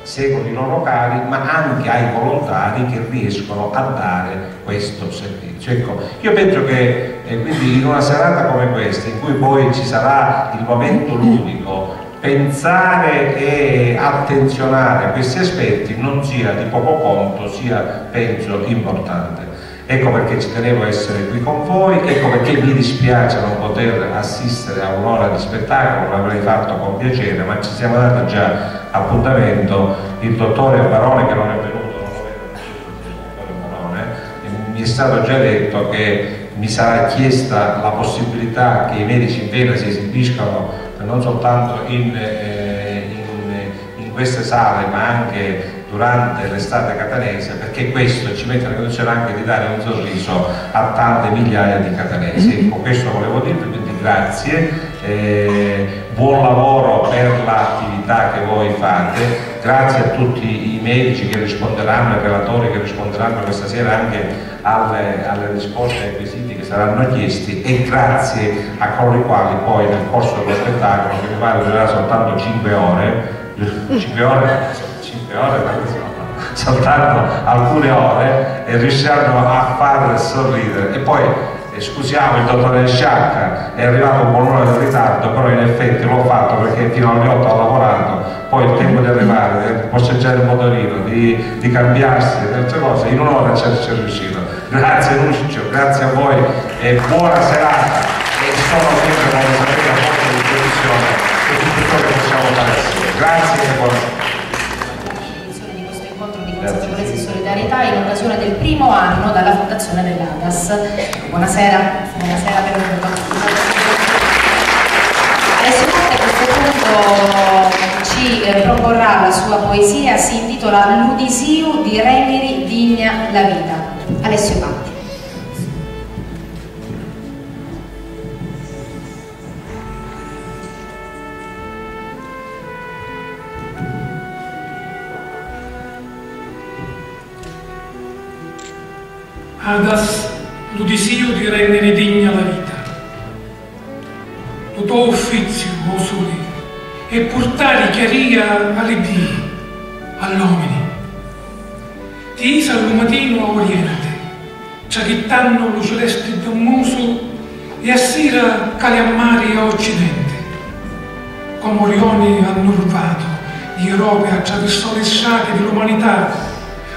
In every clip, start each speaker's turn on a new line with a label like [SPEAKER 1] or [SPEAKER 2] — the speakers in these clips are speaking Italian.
[SPEAKER 1] seguono i loro cari, ma anche ai volontari che riescono a dare questo servizio. Ecco, io penso che quindi in una serata come questa, in cui poi ci sarà il momento ludico, pensare e attenzionare questi aspetti non sia di poco conto, sia penso importante. Ecco perché ci tenevo a essere qui con voi, ecco perché mi dispiace non poter assistere a un'ora di spettacolo, l'avrei fatto con piacere, ma ci siamo dati già appuntamento. Il dottore Barone, che non è venuto, non lo vedo, Barone, mi è stato già detto che mi sarà chiesta la possibilità che i medici in vena si esibiscano non soltanto in queste sale, ma anche durante l'estate catanese, perché questo ci mette nella condizione anche di dare un sorriso a tante migliaia di catanesi. Ecco, questo volevo dirvi, quindi grazie, buon lavoro per l'attività che voi fate, grazie a tutti i medici che risponderanno, i relatori che risponderanno questa sera anche alle risposte ai quesiti che saranno chiesti, e grazie a coloro i quali poi nel corso dello spettacolo, che mi pare durerà soltanto 5 ore, soltanto alcune ore, e riusciranno a far sorridere. E poi scusiamo il dottore Sciacca, è arrivato un buon ora di ritardo, però in effetti l'ho fatto perché fino alle 8 ho lavorato, poi il tempo di arrivare, di posteggiare il motorino, di cambiarsi e altre cose, in un'ora c'è riuscito. Grazie Lucio, grazie a voi e buona serata, e sono sempre, come sapete, a vostra disposizione per tutto ciò che possiamo fare assieme. Grazie e buonasera.
[SPEAKER 2] Di questo incontro di consapevolezza e solidarietà in occasione del primo anno dalla fondazione dell'ADAS. Buonasera, buonasera, benvenuto. Alessio Patti a questo punto ci proporrà la sua poesia, si intitola L'udisiu di Remiri digna la vita. Alessio Patti.
[SPEAKER 3] Adas, l'udisio di rendere digna la vita. Lo tuo uffizio, o soli, è portare chiaria alle Dii, all'uomini. Ti isa al matino a oriente, ciachittando lo celeste dammoso, e a sera cali a mari a occidente. Come Orione annurvato, di Europe attraversò le strade dell'umanità,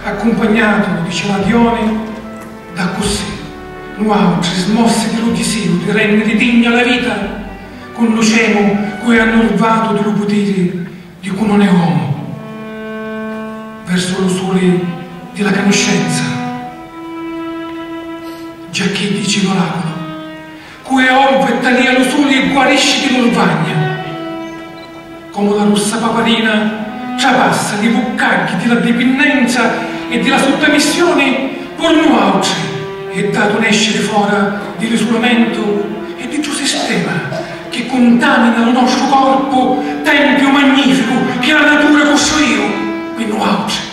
[SPEAKER 3] accompagnato di Celadione. Da così, nuautri smossi dell'udisio di rendere digna la vita, conoscemo cui hanno urvato dello potere di cui non è uomo, verso lo sole della conoscenza. Già che dice l'oracolo, cui è orvo e talia lo sole e guarisce di l'orvagna, come la rossa paparina trapassa di boccagli della dipendenza e della sottamissione por nuautri, e dato un escere fuori dell'isolamento e di giù sistema che contamina il nostro corpo, tempio magnifico che la natura costruì, qui nuautri.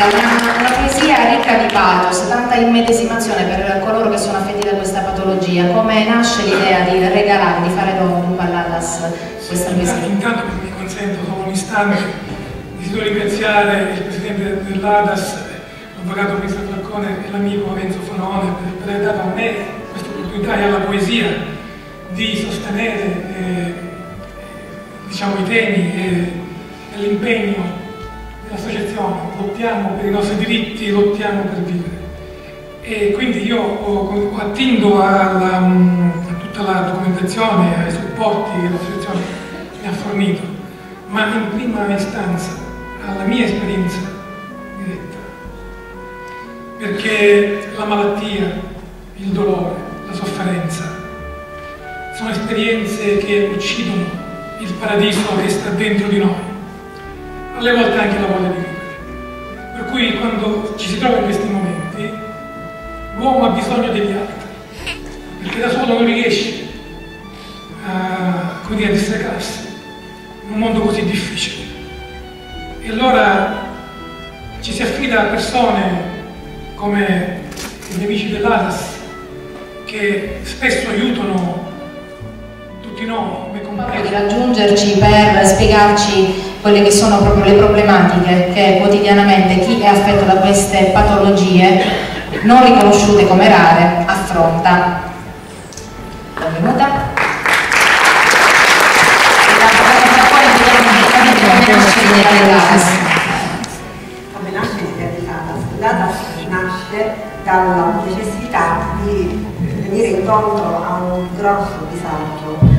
[SPEAKER 2] Una poesia ricca di pathos, tanta immedesimazione per coloro che sono affetti da questa patologia. Come nasce l'idea di regalare, di fare dono all'ADAS questa poesia?
[SPEAKER 3] Intanto mi consento solo un istante, desidero ringraziare il presidente dell'ADAS, l'avvocato Mr. Falcone e l'amico Enzo Fanone per aver dato a me questa opportunità e alla poesia di sostenere diciamo, i temi e dell'impegno dell'associazione, lottiamo per i nostri diritti, lottiamo per vivere. E quindi io attindo a tutta la documentazione, ai supporti che l'associazione mi ha fornito, ma in prima istanza alla mia esperienza diretta. Perché la malattia, il dolore, la sofferenza sono esperienze che uccidono il paradiso che sta dentro di noi, alle volte anche la voglia di vivere. Per cui quando ci si trova in questi momenti, l'uomo ha bisogno degli altri, perché da solo non riesce a distaccarsi in un mondo così difficile. E allora ci si affida a persone come gli amici dell'ADAS, che spesso aiutano tutti noi, come
[SPEAKER 2] compagni, di raggiungerci per spiegarci quelle che sono proprio le problematiche che quotidianamente chi è affetto da queste patologie non riconosciute come rare affronta. Benvenuta.
[SPEAKER 4] Come nasce l'idea di l'ADAS? L'ADAS nasce dalla necessità di venire incontro a un grosso disagio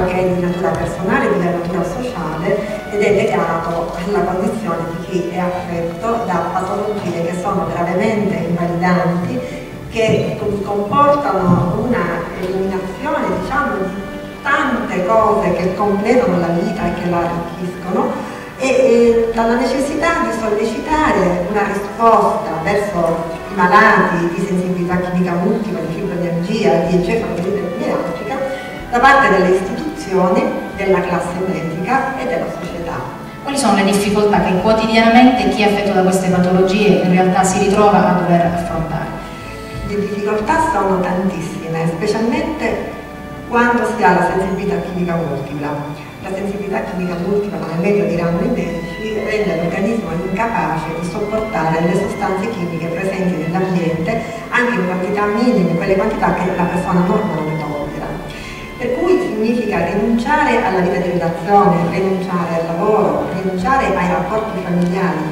[SPEAKER 4] che è di natura personale e di natura sociale ed è legato alla condizione di chi è affetto da patologie che sono gravemente invalidanti, che comportano una eliminazione, diciamo, di tante cose che completano la vita e che la arricchiscono, e dalla necessità di sollecitare una risposta verso i malati di sensibilità chimica multipla, di fibromialgia, di encefalite mialgica, da parte delle istituzioni, della classe medica e della società.
[SPEAKER 2] Quali sono le difficoltà che quotidianamente chi è affetto da queste patologie in realtà si ritrova a dover affrontare?
[SPEAKER 4] Le difficoltà sono tantissime, specialmente quando si ha la sensibilità chimica multipla. La sensibilità chimica multipla, come meglio diranno i medici, rende l'organismo incapace di sopportare le sostanze chimiche presenti nell'ambiente, anche in quantità minime, quelle quantità che la persona normale tollera. Per cui significa rinunciare alla vita di relazione, rinunciare al lavoro, rinunciare ai rapporti familiari,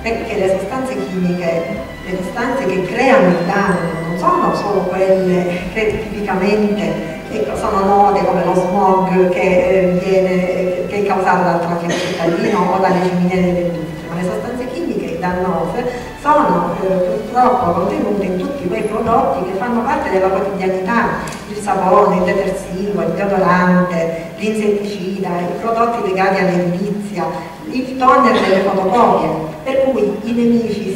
[SPEAKER 4] perché le sostanze chimiche, le sostanze che creano il danno, non sono solo quelle che tipicamente sono note, come lo smog che è causato dal traffico cittadino o dalle ciminiere dell'industria, ma le sostanze chimiche dannose sono purtroppo contenute in tutti quei prodotti che fanno parte della quotidianità: il sapone, il detersivo, il deodorante, l'insetticida, i prodotti legati all'edilizia, il toner delle fotocopie, per cui i nemici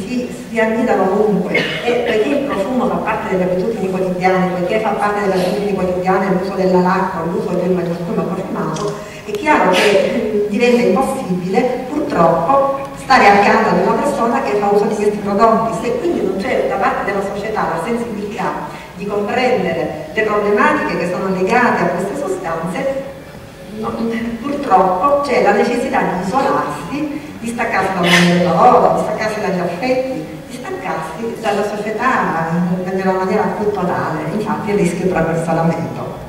[SPEAKER 4] si annidano ovunque, e perché il profumo fa parte delle abitudini quotidiane, perché fa parte delle abitudini quotidiane l'uso dell'alacqua, l'uso del magnesio profumato, è chiaro che diventa impossibile purtroppo stare accanto ad una persona che fa uso di questi prodotti. Se quindi non c'è da parte della società la sensibilità di comprendere le problematiche che sono legate a queste sostanze, purtroppo c'è la necessità di isolarsi, di staccarsi dal mondo del lavoro, di staccarsi dagli affetti, di staccarsi dalla società nella maniera più totale. Infatti il rischio è proprio il isolamento.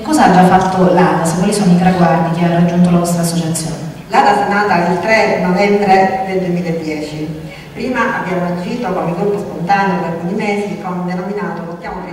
[SPEAKER 2] Cosa ha già fatto l'ADAS? Quali sono i traguardi che ha raggiunto la vostra associazione?
[SPEAKER 4] L'ADAS è nata il 3 novembre del 2010. Prima abbiamo agito come gruppo spontaneo per alcuni mesi, denominato Lottiamo per